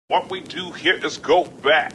What we do here is go back.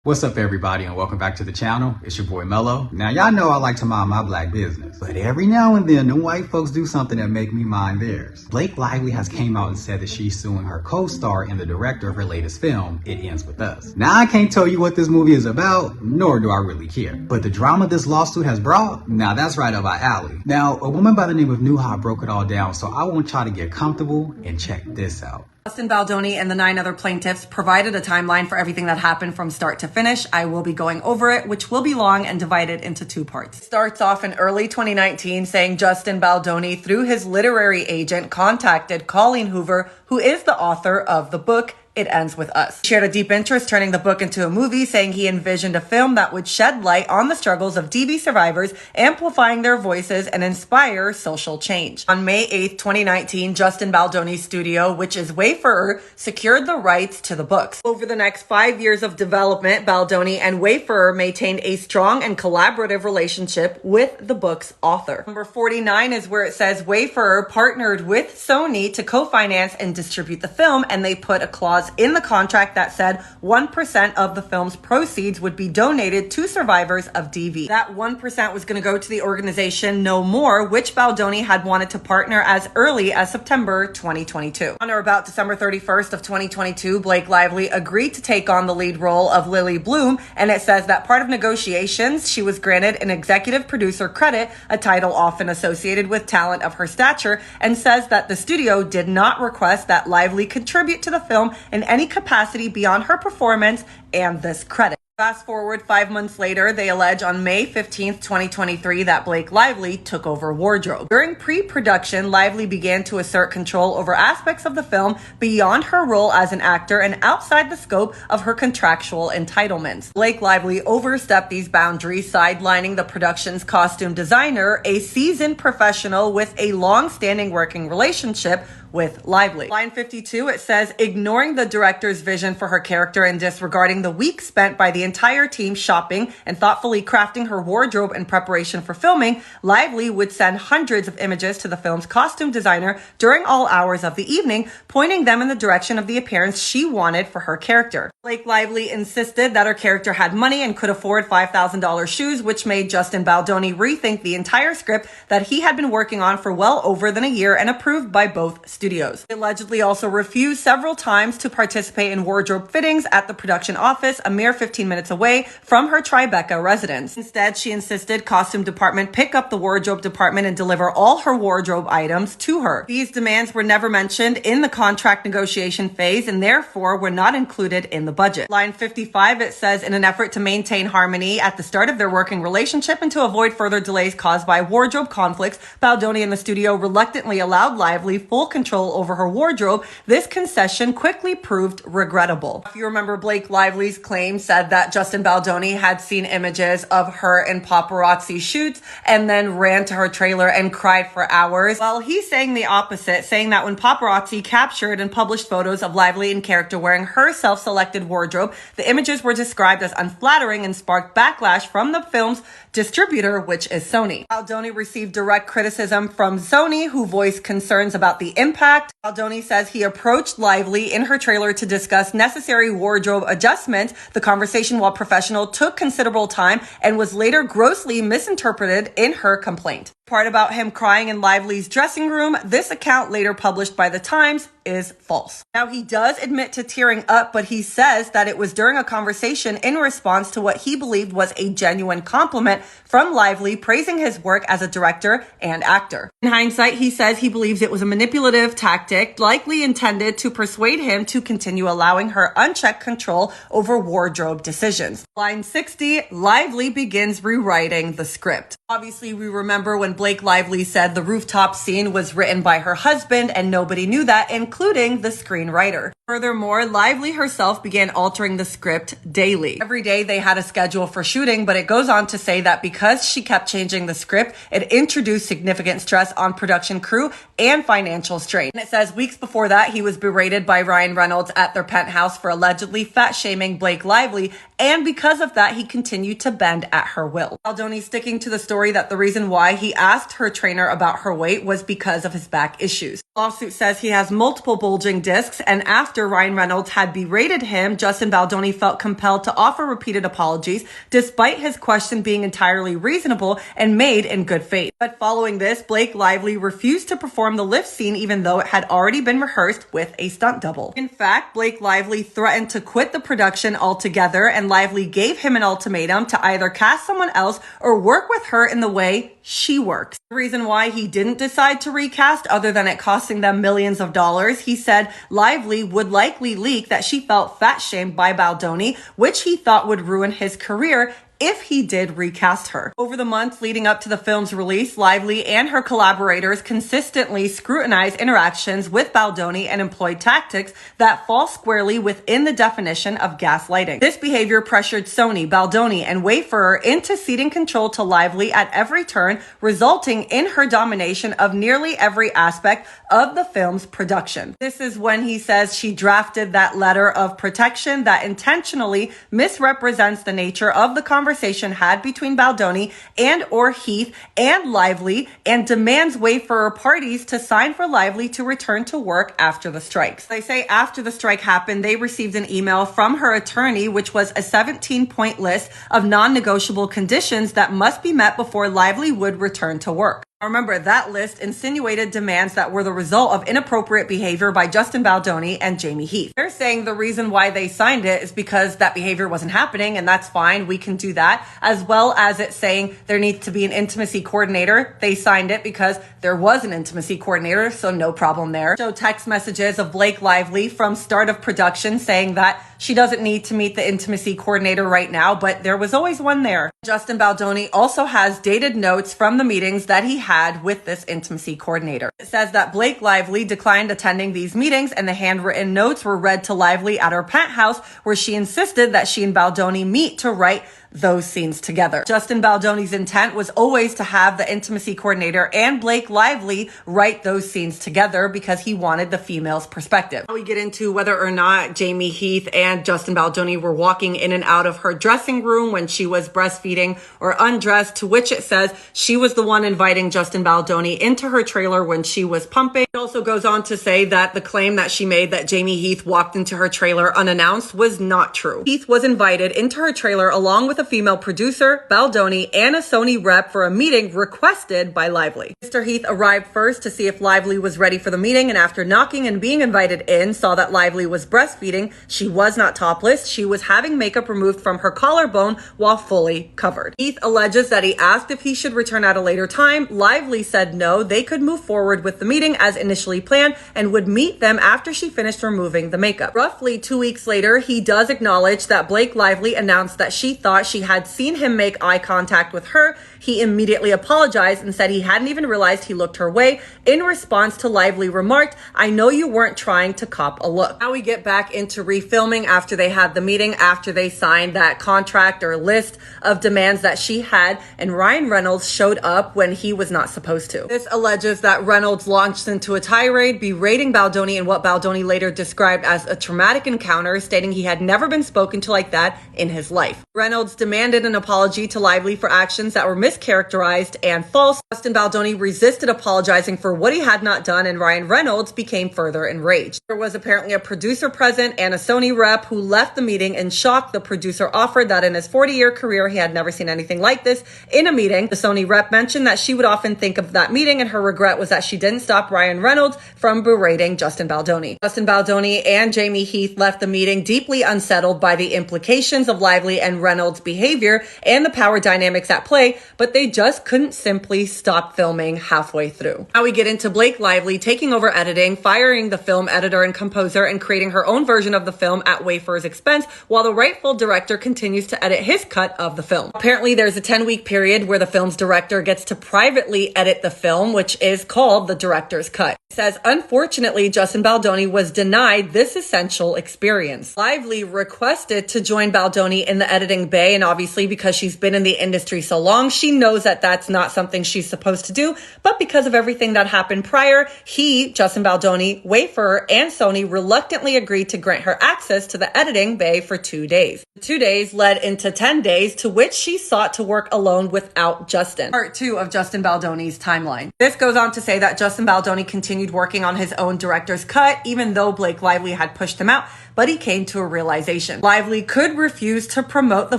What's up, everybody, and welcome back to the channel. It's your boy Mello. Now, y'all know I like to mind my black business, but every now and then, the white folks do something that make me mind theirs. Blake Lively has came out and said that she's suing her co-star and the director of her latest film, It Ends With Us. Now, I can't tell you what this movie is about, nor do I really care. But the drama this lawsuit has brought, now that's right up our alley. Now, a woman by the name of Nuha broke it all down, so I want y'all to get comfortable and check this out. Justin Baldoni and the 9 other plaintiffs provided a timeline for everything that happened from start to finish. I will be going over it, which will be long and divided into 2 parts. It starts off in early 2019 saying Justin Baldoni, through his literary agent, contacted Colleen Hoover, who is the author of the book It Ends With Us. He shared a deep interest turning the book into a movie, saying he envisioned a film that would shed light on the struggles of DV survivors, amplifying their voices and inspire social change. On May 8th, 2019, Justin Baldoni's studio, which is Wayfarer, secured the rights to the books. Over the next 5 years of development, Baldoni and Wayfarer maintained a strong and collaborative relationship with the book's author. Number 49 is where it says Wayfarer partnered with Sony to co-finance and distribute the film, and they put a clause in the contract that said 1% of the film's proceeds would be donated to survivors of DV. That 1% was going to go to the organization No More, which Baldoni had wanted to partner as early as September 2022. On or about December 31st of 2022, Blake Lively agreed to take on the lead role of Lily Bloom, and it says that part of negotiations, she was granted an executive producer credit, a title often associated with talent of her stature, and says that the studio did not request that Lively contribute to the film in any capacity beyond her performance and this credit. Fast forward 5 months later, they allege on May 15th, 2023, that Blake Lively took over wardrobe. During pre-production, Lively began to assert control over aspects of the film beyond her role as an actor and outside the scope of her contractual entitlements. Blake Lively overstepped these boundaries, sidelining the production's costume designer, a seasoned professional with a long-standing working relationship with Lively. Line 52, it says, ignoring the director's vision for her character and disregarding the weeks spent by the entire team shopping and thoughtfully crafting her wardrobe in preparation for filming, Lively would send hundreds of images to the film's costume designer during all hours of the evening, pointing them in the direction of the appearance she wanted for her character. Blake Lively insisted that her character had money and could afford $5,000 shoes, which made Justin Baldoni rethink the entire script that he had been working on for well over than a year and approved by both studios. He allegedly also refused several times to participate in wardrobe fittings at the production office, a mere 15 minutes away from her Tribeca residence. Instead, she insisted costume department pick up the wardrobe department and deliver all her wardrobe items to her. These demands were never mentioned in the contract negotiation phase and therefore were not included in the budget. Line 55, it says, in an effort to maintain harmony at the start of their working relationship and to avoid further delays caused by wardrobe conflicts, Baldoni and the studio reluctantly allowed Lively full control over her wardrobe. This concession quickly proved regrettable. If you remember, Blake Lively's claim said that Justin Baldoni had seen images of her in paparazzi shoots and then ran to her trailer and cried for hours. Well, he's saying the opposite, saying that when paparazzi captured and published photos of Lively in character wearing her self-selected wardrobe, the images were described as unflattering and sparked backlash from the film's distributor, which is Sony. Baldoni received direct criticism from Sony, who voiced concerns about the impact. Baldoni says he approached Lively in her trailer to discuss necessary wardrobe adjustments. The conversation, while professional, took considerable time and was later grossly misinterpreted in her complaint. Part about him crying in Lively's dressing room, this account later published by The Times, is false. Now, he does admit to tearing up, but he says that it was during a conversation in response to what he believed was a genuine compliment from Lively, praising his work as a director and actor. In hindsight, he says he believes it was a manipulative tactic, likely intended to persuade him to continue allowing her unchecked control over wardrobe decisions. Line 60, Lively begins rewriting the script. Obviously, we remember when Blake Lively said the rooftop scene was written by her husband and nobody knew that, including the screenwriter. Furthermore, Lively herself began altering the script daily. Every day they had a schedule for shooting, but it goes on to say that because she kept changing the script, it introduced significant stress on production crew and financial strain. And it says weeks before that, he was berated by Ryan Reynolds at their penthouse for allegedly fat-shaming Blake Lively, and because of that, he continued to bend at her will. Baldoni sticking to the story that the reason why he asked her trainer about her weight was because of his back issues. The lawsuit says he has multiple bulging discs, and after Ryan Reynolds had berated him, Justin Baldoni felt compelled to offer repeated apologies, despite his question being entirely reasonable and made in good faith. But following this, Blake Lively refused to perform the lift scene even though it had already been rehearsed with a stunt double. In fact, Blake Lively threatened to quit the production altogether, and Lively gave him an ultimatum to either cast someone else or work with her in the way she works. The reason why he didn't decide to recast, other than it costing them millions of dollars, he said Lively would likely leak that she felt fat shamed by Baldoni, which he thought would ruin his career if he did recast her. Over the months leading up to the film's release, Lively and her collaborators consistently scrutinized interactions with Baldoni and employed tactics that fall squarely within the definition of gaslighting. This behavior pressured Sony, Baldoni, and Wayfarer into ceding control to Lively at every turn, resulting in her domination of nearly every aspect of the film's production. This is when he says she drafted that letter of protection that intentionally misrepresents the nature of the conversation had between Baldoni and or Heath and Lively, and demands Wayfarer parties to sign for Lively to return to work after the strikes. They say after the strike happened, they received an email from her attorney, which was a 17-point list of non-negotiable conditions that must be met before Lively would return to work. Remember, that list insinuated demands that were the result of inappropriate behavior by Justin Baldoni and Jamie Heath. They're saying the reason why they signed it is because that behavior wasn't happening, and that's fine. We can do that. As well as it saying there needs to be an intimacy coordinator. They signed it because there was an intimacy coordinator, so no problem there. Show text messages of Blake Lively from start of production saying that she doesn't need to meet the intimacy coordinator right now, but there was always one there. Justin Baldoni also has dated notes from the meetings that he had with this intimacy coordinator. It says that Blake Lively declined attending these meetings, and the handwritten notes were read to Lively at her penthouse, where she insisted that she and Baldoni meet to write those scenes together. Justin Baldoni's intent was always to have the intimacy coordinator and Blake Lively write those scenes together because he wanted the female's perspective. Now we get into whether or not Jamie Heath and Justin Baldoni were walking in and out of her dressing room when she was breastfeeding or undressed, to which it says she was the one inviting Justin Baldoni into her trailer when she was pumping. It also goes on to say that the claim that she made that Jamie Heath walked into her trailer unannounced was not true. Heath was invited into her trailer along with a female producer, Baldoni, and a Sony rep for a meeting requested by Lively. Mr. Heath arrived first to see if Lively was ready for the meeting, and after knocking and being invited in, saw that Lively was breastfeeding. She was not topless. She was having makeup removed from her collarbone while fully covered. Heath alleges that he asked if he should return at a later time. Lively said no, they could move forward with the meeting as initially planned and would meet them after she finished removing the makeup. Roughly 2 weeks later, he does acknowledge that Blake Lively announced that she thought she had seen him make eye contact with her. He immediately apologized and said he hadn't even realized he looked her way. In response to Lively remarked, "I know you weren't trying to cop a look." Now we get back into refilming after they had the meeting, after they signed that contract or list of demands that she had, and Ryan Reynolds showed up when he was not supposed to. This alleges that Reynolds launched into a tirade, berating Baldoni in what Baldoni later described as a traumatic encounter, stating he had never been spoken to like that in his life. Reynolds demanded an apology to Lively for actions that were mischaracterized and false. Justin Baldoni resisted apologizing for what he had not done, and Ryan Reynolds became further enraged. There was apparently a producer present and a Sony rep who left the meeting in shock. The producer offered that in his 40-year career, he had never seen anything like this in a meeting. The Sony rep mentioned that she would often think of that meeting, and her regret was that she didn't stop Ryan Reynolds from berating Justin Baldoni. Justin Baldoni and Jamie Heath left the meeting deeply unsettled by the implications of Lively and Reynolds' behavior and the power dynamics at play, but they just couldn't simply stop filming halfway through. Now we get into Blake Lively taking over editing, firing the film editor and composer, and creating her own version of the film at Wayfarer's expense, while the rightful director continues to edit his cut of the film. Apparently, there's a 10-week period where the film's director gets to privately edit the film, which is called the director's cut. It says, unfortunately, Justin Baldoni was denied this essential experience. Lively requested to join Baldoni in the editing bay, and obviously because she's been in the industry so long, she knows that that's not something she's supposed to do, but because of everything that happened prior, Justin Baldoni, Wayfarer, and Sony reluctantly agreed to grant her access to the editing bay for 2 days. The 2 days led into 10 days, to which she sought to work alone without Justin. Part 2 of Justin Baldoni's timeline. This goes on to say that Justin Baldoni continued working on his own director's cut, even though Blake Lively had pushed him out, but he came to a realization. Lively could refuse to promote the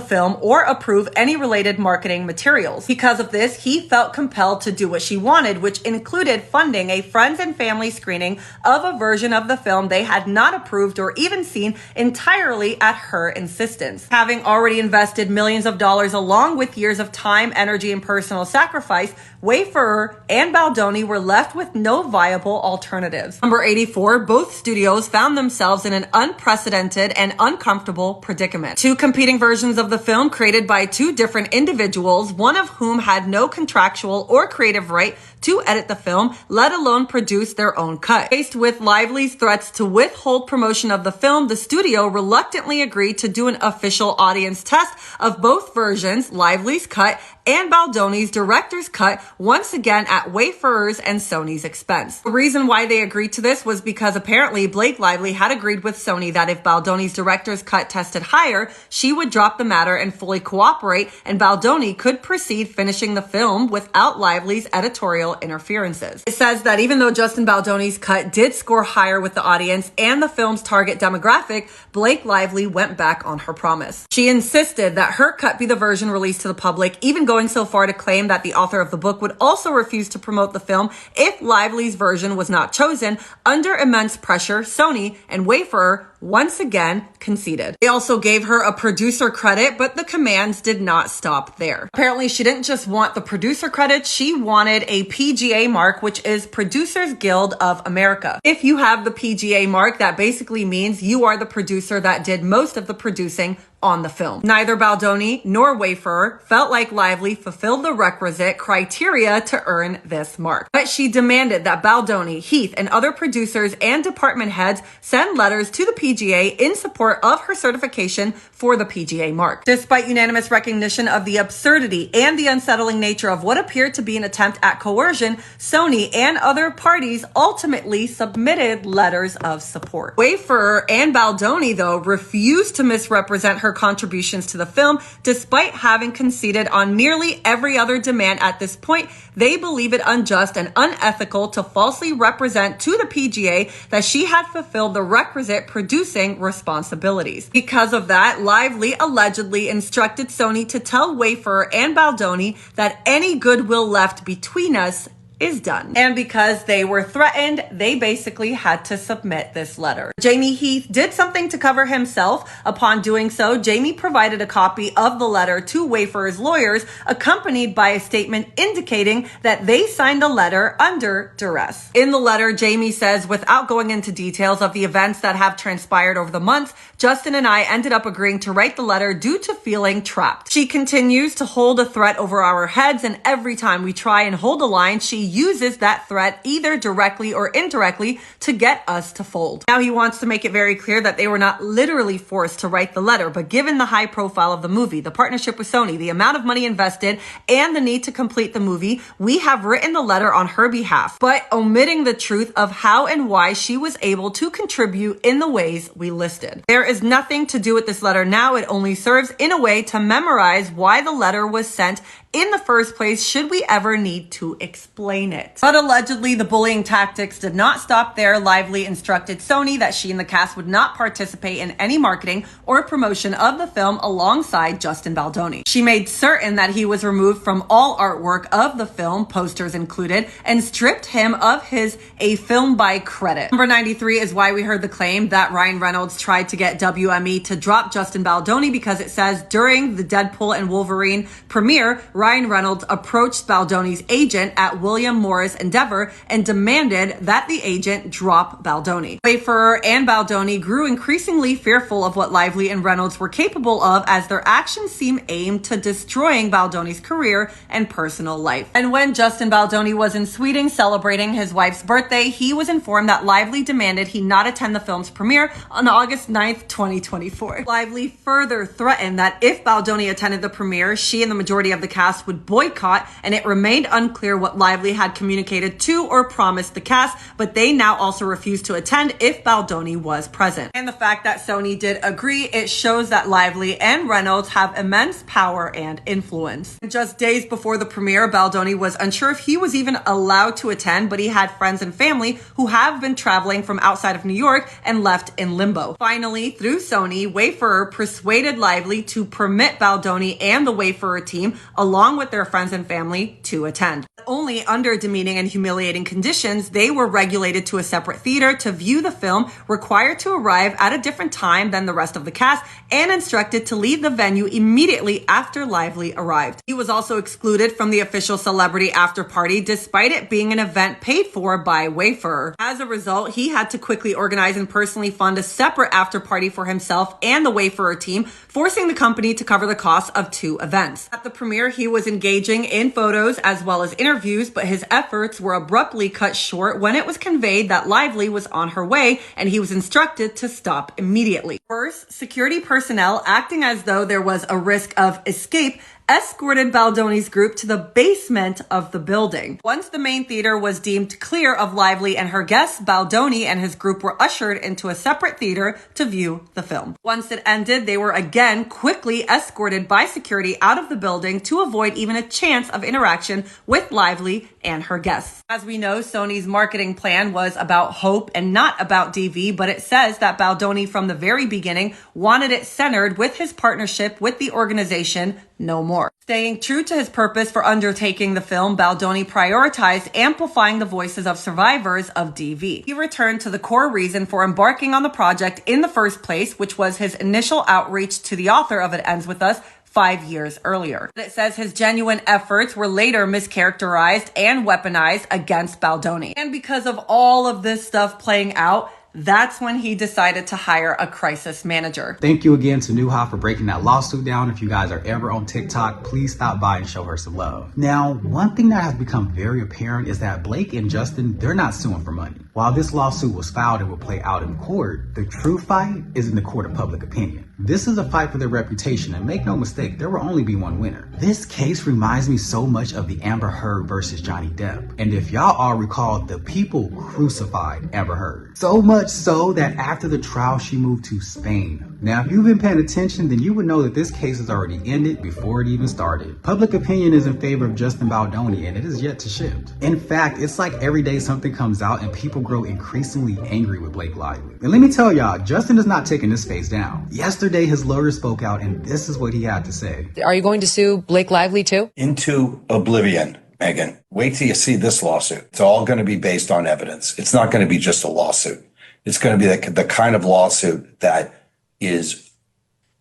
film or approve any related marketing materials. Because of this, he felt compelled to do what she wanted, which included funding a friends and family screening of a version of the film they had not approved or even seen entirely at her insistence. Having already invested millions of dollars along with years of time, energy, and personal sacrifice, Wayfarer and Baldoni were left with no viable alternatives. Number 84, both studios found themselves in an unprecedented and uncomfortable predicament. Two competing versions of the film created by two different individuals, one of whom had no contractual or creative right to edit the film, let alone produce their own cut. Faced with Lively's threats to withhold promotion of the film, the studio reluctantly agreed to do an official audience test of both versions, Lively's cut and Baldoni's director's cut, once again at Wayfarer's and Sony's expense. The reason why they agreed to this was because apparently Blake Lively had agreed with Sony that if Baldoni's director's cut tested higher, she would drop the matter and fully cooperate, and Baldoni could proceed finishing the film without Lively's editorial interferences. It says that even though Justin Baldoni's cut did score higher with the audience and the film's target demographic, Blake Lively went back on her promise. She insisted that her cut be the version released to the public, even going so far to claim that the author of the book would also refuse to promote the film if Lively's version was not chosen. Under immense pressure, Sony and Wayfarer once again conceded. They also gave her a producer credit, but the commands did not stop there. Apparently, she didn't just want the producer credit, she wanted a PGA mark, which is Producers Guild of America. If you have the PGA mark, that basically means you are the producer that did most of the producing on the film. Neither Baldoni nor Wayfarer felt like Lively fulfilled the requisite criteria to earn this mark. But she demanded that Baldoni, Heath, and other producers and department heads send letters to the PGA in support of her certification for the PGA mark. Despite unanimous recognition of the absurdity and the unsettling nature of what appeared to be an attempt at coercion, Sony and other parties ultimately submitted letters of support. Wayfarer and Baldoni, though, refused to misrepresent her contributions to the film, despite having conceded on nearly every other demand at this point. They believe it unjust and unethical to falsely represent to the PGA that she had fulfilled the requisite producing responsibilities. Because of that, Lively allegedly instructed Sony to tell Wayfarer and Baldoni that any goodwill left between us is done. And because they were threatened, they basically had to submit this letter. Jamie Heath did something to cover himself. Upon doing so, Jamie provided a copy of the letter to Wayfarer's lawyers, accompanied by a statement indicating that they signed the letter under duress. In the letter, Jamie says, without going into details of the events that have transpired over the months, Justin and I ended up agreeing to write the letter due to feeling trapped. She continues to hold a threat over our heads, and every time we try and hold a line, she uses that threat either directly or indirectly to get us to fold. Now he wants to make it very clear that they were not literally forced to write the letter, but given the high profile of the movie, the partnership with Sony, the amount of money invested, and the need to complete the movie, we have written the letter on her behalf, but omitting the truth of how and why she was able to contribute in the ways we listed. There is nothing to do with this letter now. It only serves in a way to memorize why the letter was sent in the first place, should we ever need to explain explain it. But allegedly, the bullying tactics did not stop there. Lively instructed Sony that she and the cast would not participate in any marketing or promotion of the film alongside Justin Baldoni. She made certain that he was removed from all artwork of the film, posters included, and stripped him of his A Film by credit. Number 93 is why we heard the claim that Ryan Reynolds tried to get WME to drop Justin Baldoni, because it says during the Deadpool and Wolverine premiere, Ryan Reynolds approached Baldoni's agent at William Morris Endeavor and demanded that the agent drop Baldoni. Wayfarer and Baldoni grew increasingly fearful of what Lively and Reynolds were capable of, as their actions seemed aimed to destroying Baldoni's career and personal life. And when Justin Baldoni was in Sweden celebrating his wife's birthday, he was informed that Lively demanded he not attend the film's premiere on August 9th, 2024. Lively further threatened that if Baldoni attended the premiere, she and the majority of the cast would boycott, and it remained unclear what Lively had communicated to or promised the cast, but they now also refused to attend if Baldoni was present. And the fact that Sony did agree, it shows that Lively and Reynolds have immense power and influence. Just days before the premiere, Baldoni was unsure if he was even allowed to attend, but he had friends and family who have been traveling from outside of New York and left in limbo. Finally, through Sony, Wayfarer persuaded Lively to permit Baldoni and the Wayfarer team, along with their friends and family, to attend. Only under demeaning and humiliating conditions, they were regulated to a separate theater to view the film, required to arrive at a different time than the rest of the cast, and instructed to leave the venue immediately after Lively arrived. He was also excluded from the official celebrity after party, despite it being an event paid for by Wayfarer. As a result, he had to quickly organize and personally fund a separate after party for himself and the Wayfarer team, forcing the company to cover the costs of two events. At the premiere, he was engaging in photos as well as interviews, but his efforts were abruptly cut short when it was conveyed that Lively was on her way, and he was instructed to stop immediately. First, security personnel, acting as though there was a risk of escape, escorted Baldoni's group to the basement of the building. Once the main theater was deemed clear of Lively and her guests, Baldoni and his group were ushered into a separate theater to view the film. Once it ended, they were again quickly escorted by security out of the building to avoid even a chance of interaction with Lively and her guests. As we know, Sony's marketing plan was about hope and not about DV, but it says that Baldoni from the very beginning wanted it centered with his partnership with the organization No More. Staying true to his purpose for undertaking the film, Baldoni prioritized amplifying the voices of survivors of DV. He returned to the core reason for embarking on the project in the first place, which was his initial outreach to the author of It Ends With Us 5 years earlier. It says his genuine efforts were later mischaracterized and weaponized against Baldoni. And because of all of this stuff playing out, that's when he decided to hire a crisis manager. Thank you again to Nuha for breaking that lawsuit down. If you guys are ever on TikTok, please stop by and show her some love. Now, one thing that has become very apparent is that Blake and Justin, they're not suing for money. While this lawsuit was filed and will play out in court, the true fight is in the court of public opinion. This is a fight for their reputation, and make no mistake, there will only be one winner. This case reminds me so much of the Amber Heard versus Johnny Depp. And if y'all all recall, the people crucified Amber Heard. So much so that after the trial, she moved to Spain. Now, if you've been paying attention, then you would know that this case has already ended before it even started. Public opinion is in favor of Justin Baldoni, and it is yet to shift. In fact, it's like every day something comes out and people grow increasingly angry with Blake Lively. And let me tell y'all, Justin is not taking this phase down. Yesterday, his lawyer spoke out, and this is what he had to say. Are you going to sue Blake Lively too? Into oblivion, Megan. Wait till you see this lawsuit. It's all going to be based on evidence. It's not going to be just a lawsuit. It's going to be the kind of lawsuit that is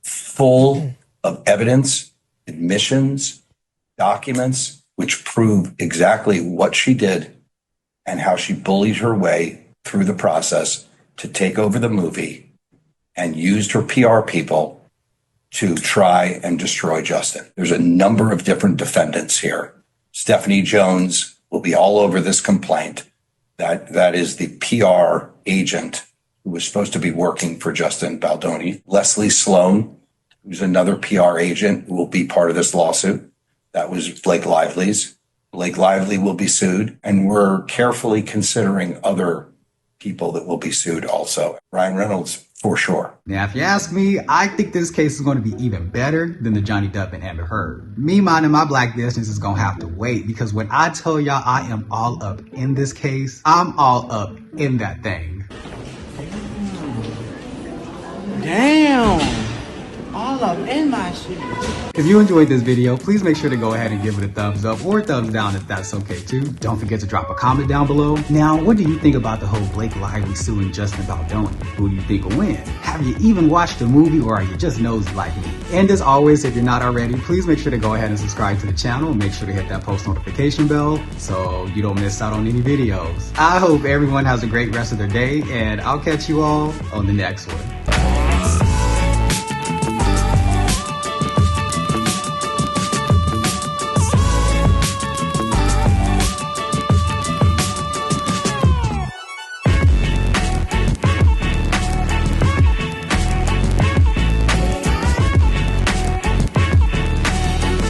full of evidence, admissions, documents, which prove exactly what she did and how she bullied her way through the process to take over the movie and used her PR people to try and destroy Justin. There's a number of different defendants here. Stephanie Jones will be all over this complaint. That is the PR agent who was supposed to be working for Justin Baldoni. Leslie Sloan, who's another PR agent who will be part of this lawsuit. That was Blake Lively's. Blake Lively will be sued, and we're carefully considering other people that will be sued also. Ryan Reynolds, for sure. Now, if you ask me, I think this case is going to be even better than the Johnny Depp and Amber Heard. Me minding my black business is going to have to wait, because when I tell y'all I am all up in this case, I'm all up in that thing. Damn. All up in my shit. If you enjoyed this video, please make sure to go ahead and give it a thumbs up or a thumbs down if that's okay too. Don't forget to drop a comment down below. Now, what do you think about the whole Blake Lively suing Justin Baldoni? Who do you think will win? Have you even watched the movie, or are you just nosy like me? And as always, if you're not already, please make sure to go ahead and subscribe to the channel and make sure to hit that post notification bell so you don't miss out on any videos. I hope everyone has a great rest of their day, and I'll catch you all on the next one.